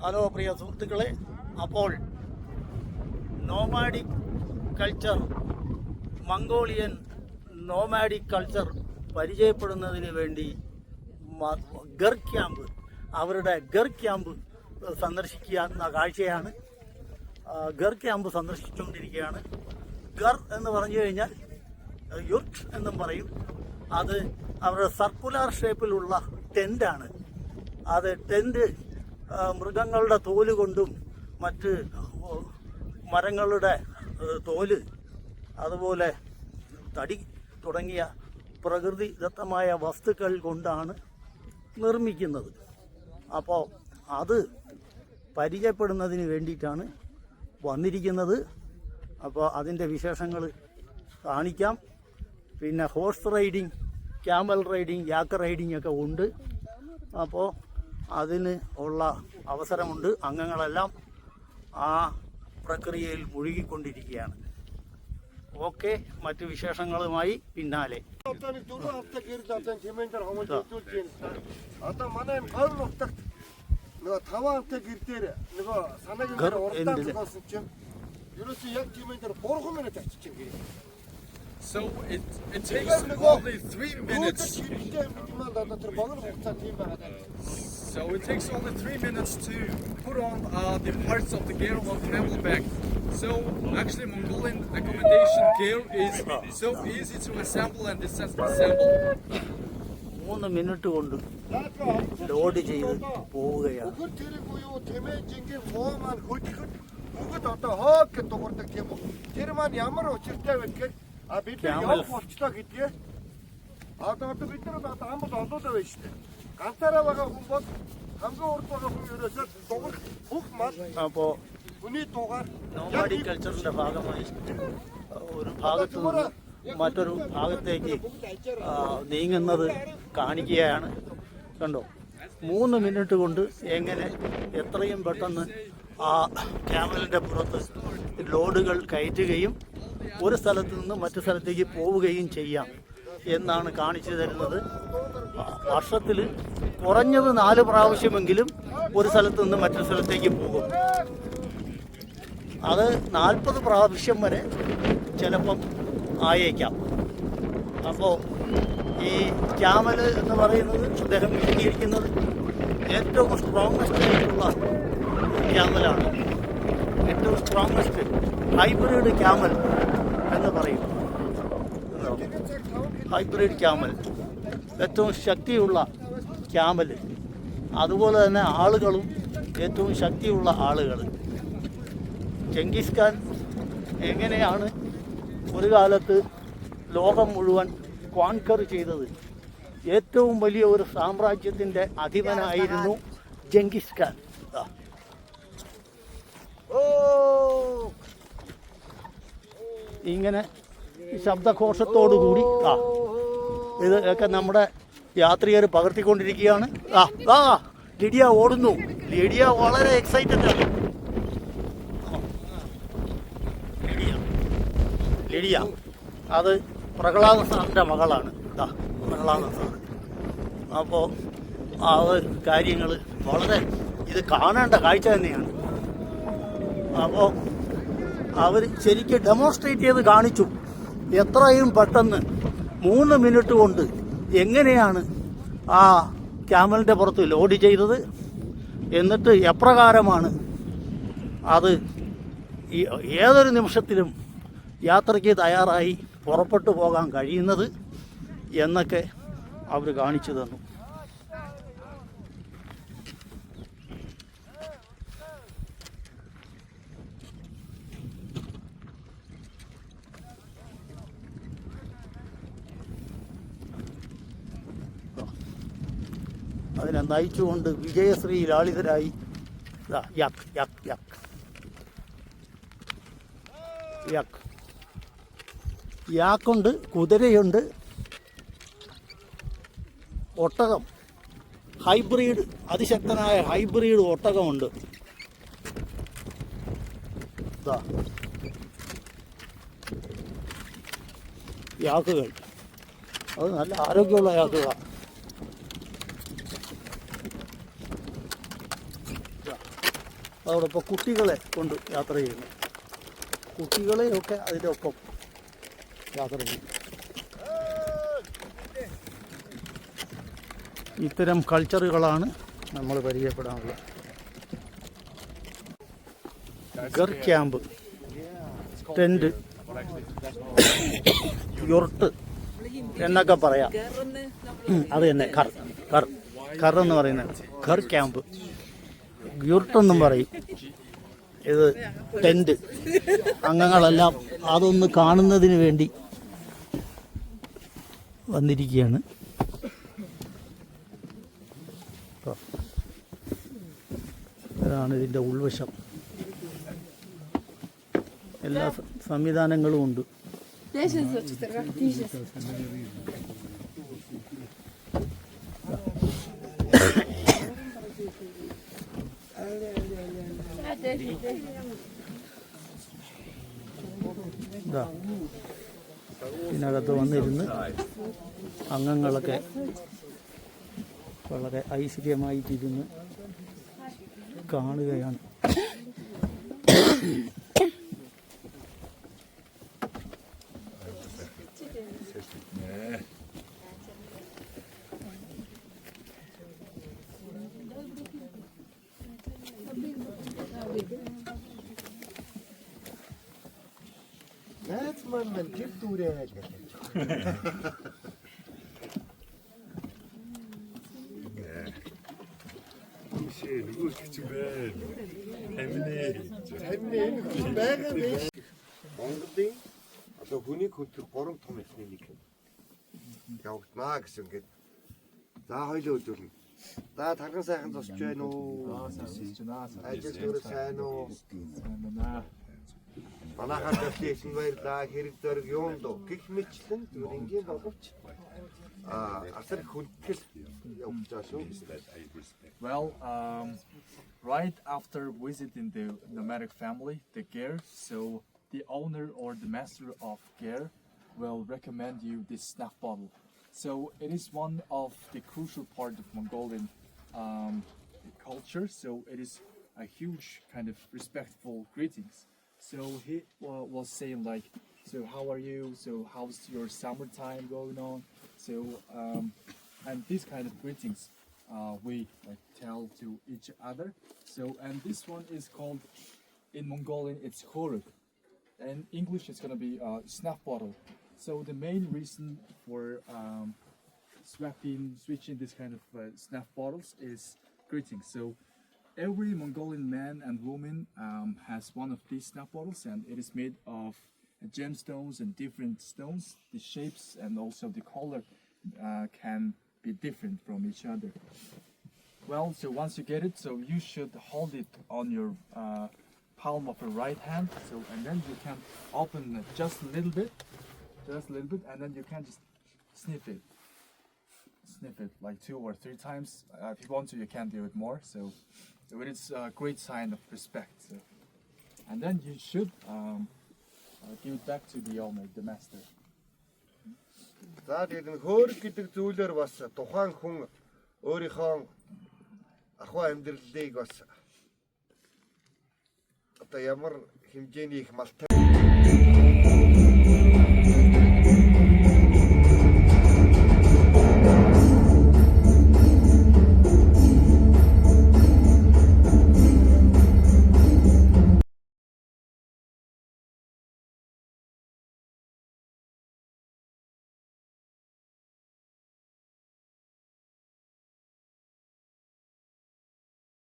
Hello പ്രിയ സുഹൃത്തുക്കളെ, അപ്പോൾ nomadic culture, Mongolian nomadic culture പരിചയപ്പെടുന്നതിന് വേണ്ടി ഗർ ക്യാമ്പ്, അവരുടെ ഗർ ക്യാമ്പ് സന്ദർശിക്കുന്ന കാഴ്ചയാണ്. ഗർ ക്യാമ്പ് സന്ദർശിച്ചുകൊണ്ടിരിക്കുകയാണ്. ഗർ എന്ന് പറഞ്ഞു കഴിഞ്ഞാൽ യുർട്ട് എന്നും പറയും. അത് അവരുടെ സർക്കുലർ ഷേപ്പിലുള്ള ടെൻ്റാണ്. അത് ടെൻ്റ് മൃഗങ്ങളുടെ തോല് കൊണ്ടും മറ്റ് മരങ്ങളുടെ തോല്, അതുപോലെ തടി തുടങ്ങിയ പ്രകൃതിദത്തമായ വസ്തുക്കൾ കൊണ്ടാണ് നിർമ്മിക്കുന്നത്. അപ്പോൾ അത് പരിചയപ്പെടുന്നതിന് വേണ്ടിയിട്ടാണ് വന്നിരിക്കുന്നത്. അപ്പോൾ അതിൻ്റെ വിശേഷങ്ങൾ കാണിക്കാം. പിന്നെ horse riding, camel riding, yak riding ഒക്കെ ഉണ്ട്. അപ്പോൾ അതിന് ഉള്ള അവസരമുണ്ട്. അംഗങ്ങളെല്ലാം ആ പ്രക്രിയയിൽ മുഴുകിക്കൊണ്ടിരിക്കുകയാണ്. ഓക്കെ, മറ്റു വിശേഷങ്ങളുമായി പിന്നാലെ. So it takes only 3 minutes. So it takes only 3 minutes to put on the parts of the gear on camelback. So actually Mongolian accommodation gear is so easy to assemble and disassemble. 3 minute കൊണ്ട് load ചെയ്ത് പോവുകയാണ്. അപ്പോൾ nomadic കൾച്ചറിന്റെ ഭാഗമായി ഒരു ഭാഗത്ത് നിന്ന് മറ്റൊരു ഭാഗത്തേക്ക് നീങ്ങുന്നത് കാണിക്കുകയാണ്. കണ്ടോ, 3 മിനിറ്റ് കൊണ്ട് എങ്ങനെ എത്രയും പെട്ടെന്ന് ആ ക്യാമലിൻ്റെ പുറത്ത് ലോഡുകൾ കയറ്റുകയും ഒരു സ്ഥലത്ത് നിന്ന് മറ്റു സ്ഥലത്തേക്ക് പോവുകയും ചെയ്യാം എന്നാണ് കാണിച്ചു തരുന്നത്. വർഷത്തിൽ കുറഞ്ഞത് 4 പ്രാവശ്യമെങ്കിലും ഒരു സ്ഥലത്ത് നിന്ന് മറ്റൊരു സ്ഥലത്തേക്ക് പോകും. അത് 40 പ്രാവശ്യം വരെ ചിലപ്പം ആയേക്കാം. അപ്പോൾ ഈ ക്യാമൽ എന്ന് പറയുന്നത് അദ്ദേഹം വിശദീകരിക്കുന്നത് ഏറ്റവും സ്ട്രോങ്ങസ്റ്റ് ആയിട്ടുള്ള ക്യാമലാണ്. ഏറ്റവും സ്ട്രോങ്ങസ്റ്റ് ഹൈബ്രിഡ് ക്യാമൽ എന്ന് പറയും. ഹൈബ്രിഡ് ക്യാമൽ ഏറ്റവും ശക്തിയുള്ള ക്യാമൽ. അതുപോലെ തന്നെ ആളുകളും ഏറ്റവും ശക്തിയുള്ള ആളുകൾ. ചെങ്കിസ് ഖാൻ എങ്ങനെയാണ് ഒരു കാലത്ത് ലോകം മുഴുവൻ കോൺകർ ചെയ്തത്? ഏറ്റവും വലിയ ഒരു സാമ്രാജ്യത്തിൻ്റെ അധിപനായിരുന്നു ചെങ്കിസ് ഖാൻ. ഇങ്ങനെ ശബ്ദഘോഷത്തോടുകൂടി ഇതൊക്കെ നമ്മുടെ യാത്രികർ പകർത്തിക്കൊണ്ടിരിക്കുകയാണ്. ലിഡിയ ഓടുന്നു. ലിഡിയ വളരെ എക്സൈറ്റഡ് ആണ്. ലിഡിയ അത് പ്രഹ്ലാദ സാറിൻ്റെ മകളാണ്. പ്രഹ്ലാദ സാർ. അപ്പോൾ ആ കാര്യങ്ങൾ വളരെ ഇത് കാണേണ്ട കാഴ്ച തന്നെയാണ്. അപ്പോൾ അവർ ശരിക്കും ഡെമോൺസ്ട്രേറ്റ് ചെയ്ത് കാണിച്ചു എത്രയും പെട്ടെന്ന് 3 മിനിറ്റ് കൊണ്ട് എങ്ങനെയാണ് ആ ക്യാമലിൻ്റെ പുറത്ത് ലോഡ് ചെയ്തത്, എന്നിട്ട് എപ്രകാരമാണ് അത് ഏതൊരു നിമിഷത്തിലും യാത്രയ്ക്ക് തയ്യാറായി പുറപ്പെട്ടു പോകാൻ കഴിയുന്നത് എന്നൊക്കെ അവർ കാണിച്ചു തന്നു. അതിനെ നയിച്ചുകൊണ്ട് വിജയശ്രീ ലാളിതരായി യാക്ക് യാക്ക് യാക്ക് യാക്ക് യാക്കുണ്ട്, കുതിരയുണ്ട്, ഒട്ടകം, ഹൈബ്രിഡ്, അതിശക്തനായ ഹൈബ്രിഡ് ഒട്ടകമുണ്ട്. യാക്കുകൾ, അത് നല്ല ആരോഗ്യമുള്ള യാക്കുകളാണ്. അതോടൊപ്പം കുട്ടികളെ കൊണ്ട് യാത്ര ചെയ്യുന്നു. കുട്ടികളെയൊക്കെ അതിൻ്റെ ഒപ്പം യാത്ര ചെയ്യും. ഇത്തരം കൾച്ചറുകളാണ് നമ്മൾ പരിചയപ്പെടാനുള്ളത്. ഗർ ക്യാമ്പ്, ടെൻറ്റ്, യൊർട്ട് എന്നൊക്കെ പറയാം. അത് തന്നെ ഖർ എന്ന് പറയുന്നത് ഖർ ക്യാമ്പ്, യുർട്ടെന്നും പറയും. ഇത് ടെൻറ്റ്. അംഗങ്ങളെല്ലാം അതൊന്ന് കാണുന്നതിന് വേണ്ടി വന്നിരിക്കുകയാണ്. ഇതാണ് ഇതിൻ്റെ ഉൾവശം. എല്ലാ സംവിധാനങ്ങളും ഉണ്ട്. ഇതിനകത്ത് വന്നിരുന്ന് അംഗങ്ങളൊക്കെ വളരെ ഐശ്വര്യമായിട്ടിരുന്ന് കാണുകയാണ്. من كيف توري هيك şey, bu küçük ben. Emine. Монголын одоо хүний хөлтөр 3 том эсний нэг явагдмаа гэсэн ингээд. За хоёлоо үзүүлнэ. За тархан сайхан зосч байна уу? Ажил төрөс сайн уу? Манайхаа дэвлэсэн баярлаа. Хэрэг зориг юунд гих мэтлэн зүгээр ингийн боловч асар хүндэл явж байгаа шүү. Well, right after visiting the nomadic family, the Ger, so the owner or the master of Ger will recommend you this snuff bottle. So it is one of the crucial part of Mongolian culture. So it is a huge kind of respectful greetings. So he was saying like, so how are you? So how's your summertime going on? So and these kind of greetings we like tell to each other. So and this one is called in Mongolian it's horuk. In English it's gonna be snuff bottle. So the main reason for switching this kind of snuff bottles is greetings. So every Mongolian man and woman has one of these snuff bottles, and it is made of gemstones and different stones. The shapes and also the color can be different from each other. Well, so once you get it, so you should hold it on your palm of your right hand. So and then you can open it just a little bit, and then you can just sniff it like 2 or 3 times. If you want to, you can do it more. So it's a great sign of respect. So, and then you should give it back to the owner, the master. За тэгээд хөөр гэдэг зүйлээр бас тухайн хүн өөрийнхөө ахуй амьдралыг бас одоо ямар хэмжээний их малтай